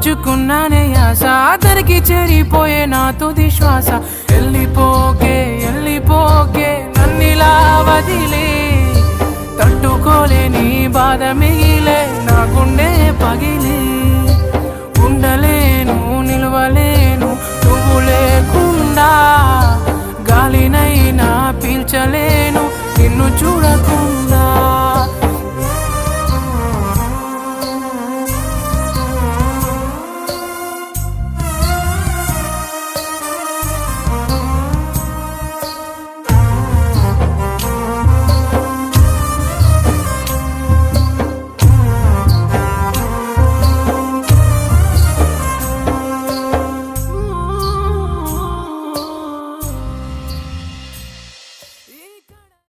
ఉంచుకున్నానే ఆశ అతనికి చెరిపోయే నా తుది శ్వాస వెళ్ళిపోకే వెళ్ళిపోకే నన్నిలా వదిలే తట్టుకోలేని బాధ మిగిలే నా గుండె పగిలే ఉండలేను నిలవలేను నువ్వు లేకుండా గాలినైనా పీల్చలేను నిన్ను చూడకు